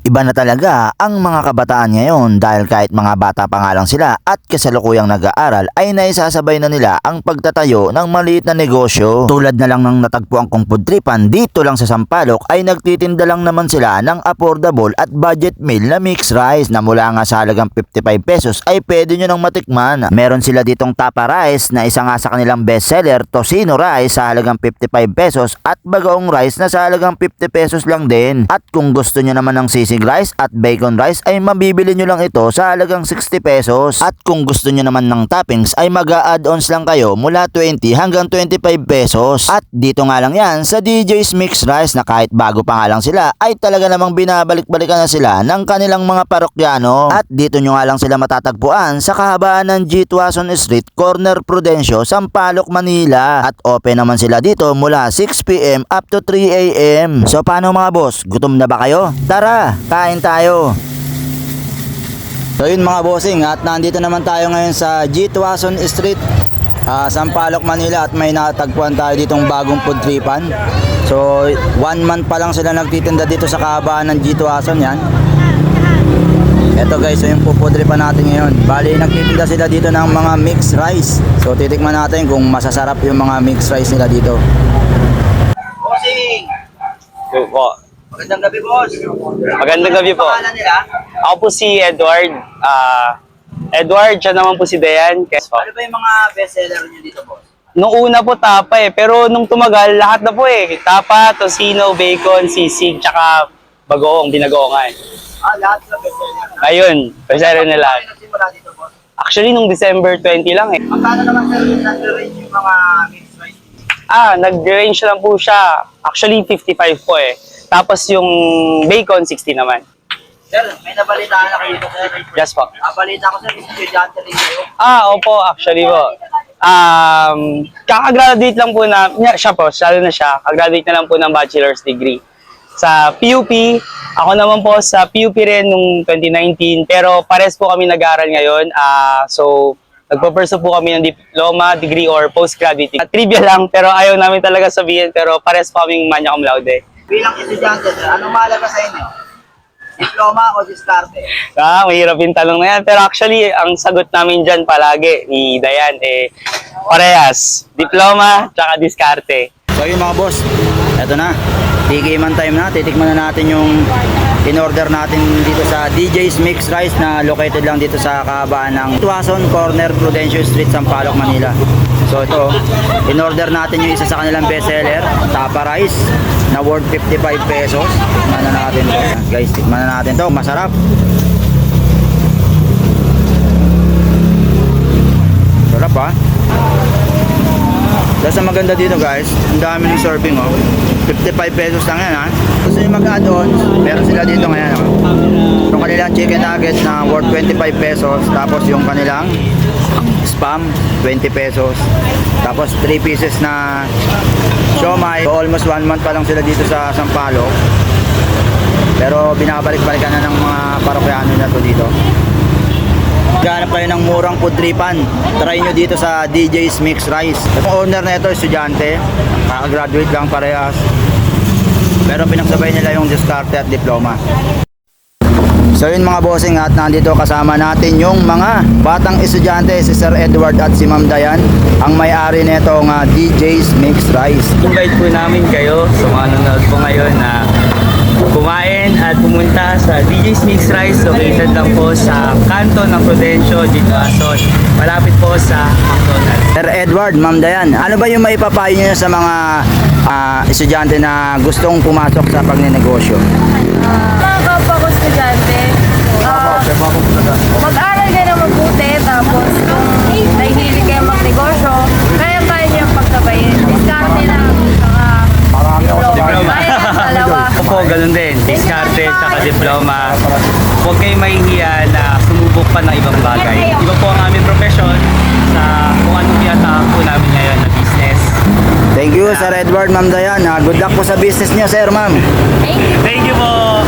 Iba na talaga ang mga kabataan ngayon dahil kahit mga bata pa nga lang sila at kasalukuyang nag-aaral ay naisasabay na nila ang pagtatayo ng maliit na negosyo. Tulad na lang ng natagpuan kong pudtripan dito lang sa Sampaloc ay nagtitinda lang naman sila ng affordable at budget meal na mixed rice na mula nga sa halagang 55 pesos ay pwede nyo nang matikman. Meron sila ditong tapa rice na isa nga sa kanilang bestseller, tocino rice sa halagang 55 pesos at bagoong rice na sa halagang 50 pesos lang din. At kung gusto nyo naman ng sisig rice at bacon rice ay mabibili nyo lang ito sa halagang 60 pesos. At kung gusto nyo naman ng toppings ay mag-a-add-ons lang kayo mula 20 hanggang 25 pesos. At dito nga lang yan sa DJ's Mixed Rice na kahit bago pa nga lang sila ay talaga namang binabalik-balikan na sila ng kanilang mga parokyano. At dito nyo nga lang sila matatagpuan sa kahabaan ng G. Tuason Street, Corner Prudencio, Sampaloc, Manila. At open naman sila dito mula 6 PM up to 3 AM. So paano mga boss? Gutom na ba kayo? Tara! Kain tayo. So yun mga bossing, at nandito naman tayo ngayon sa G. Tuason Street, Sampaloc, Manila, at may natagpuan tayo ditong bagong pudtripan. So 1 month pa lang sila nagtitinda dito sa kahabaan ng G. Tuason yan. Eto guys, so yung pupudripan natin ngayon. Bali nagtitinda sila dito ng mga mixed rice. So titikman natin kung masasarap yung mga mixed rice nila dito. Bossing! Yo po. Magandang gabi, boss. Magandang gabi po. Pangalan nila? Ako po si Edward. Edward, siya naman po si Dayan. Ano ba yung mga bestseller niyo dito, boss? Nung una po tapa pero nung tumagal, lahat na po Tapa, tocino, bacon, sisig, tsaka bagoong, binagoongan. Lahat na bestseller. Ayun, bestseller nila. Ano nagsimula dito, boss? Actually, nung December 20 lang Magkano naman sir nag-range yung mga mixed rice? Nag-range lang po siya. Actually, 55 po Tapos yung bacon, 60 naman. Sir, may nabalitaan na kayo dito, sir. Yes po. Balita ko, sir, estudyante rin kayo. Opo, actually po. Kakagraduate lang po siya po, lalo na siya, kagraduate na lang po ng bachelor's degree sa PUP. Ako naman po sa PUP rin nung 2019, pero pares po kami nag-aaral ngayon. So, nagpo-pursue po kami ng diploma, degree, or postgraduate. Trivia lang, pero ayaw namin talaga sabihin, pero pares po kaming magna cum laude. Bilang estudyante, sir, anong mahalaga sa inyo? Diploma o diskarte? Mahirap yung tanong na yan. Pero actually, ang sagot namin dyan palagi ni Dayan, parehas. Diploma, tsaka diskarte. So yun mga boss, eto na. Tikiman time na, titikman na natin yung in-order natin dito sa DJ's Mixed Rice na located lang dito sa kahabaan ng Tuason, Corner Prudencio Street, Sampaloc, Manila. So ito, in-order natin yung isa sa kanilang bestseller, tapa rice na worth 55 pesos. Tikman na natin to. Guys, tikman na natin to, masarap. Sarap ha. Tapos ang maganda dito guys, ang dami ng serving 55 pesos lang yan ha. Gusto nyo mag-add-ons, meron sila dito ngayon yung kanilang chicken nuggets na worth 25 pesos. Tapos yung kanilang spam, 20 pesos. Tapos 3 pieces na siomai. So almost 1 month pa lang sila dito sa Sampaloc. Pero binabalik-balikan na ng mga parokyano na to dito. Ganap kayo ng murang pudtripan, try nyo dito sa DJ's Mixed Rice. Yung owner na ito, estudyante, kakagraduate lang parehas. Pero pinagsabay nila yung diskarte at diploma. So yun mga bossing, at nandito kasama natin yung mga batang estudyante, si Sir Edward at si Ma'am Dayan, ang may-ari nitong DJ's Mixed Rice. Invite po namin kayo sa mga nanonood po ngayon na kumain at pumunta sa DJ's Mixed Rice, located lang po sa kanto ng Prudencio, G. Tuason, malapit po sa McDonald's. Sir Edward, Ma'am Dayan, ano ba yung maipapayo nyo sa mga estudyante na gustong pumasok sa pagninegosyo? Mga kapwa ko estudyante, mag-aral kayo na mabuti, tapos kung nahihilig kayo magnegosyo, kaya-kaya niyo yung pagsabayin. Diskarte lang, saka diploma. Kaya lang dalawa. Opo, ganun din. Diskarte, saka diploma. Huwag kayong mahihiya na sumubok pa ng ibang bagay. Iba po ang aming profession sa kung anong tinatawag po namin ngayon na business. Thank you, Sir Edward, Ma'am Dayan. Good luck po sa business niyo, Sir, Ma'am. Thank you. Thank you po!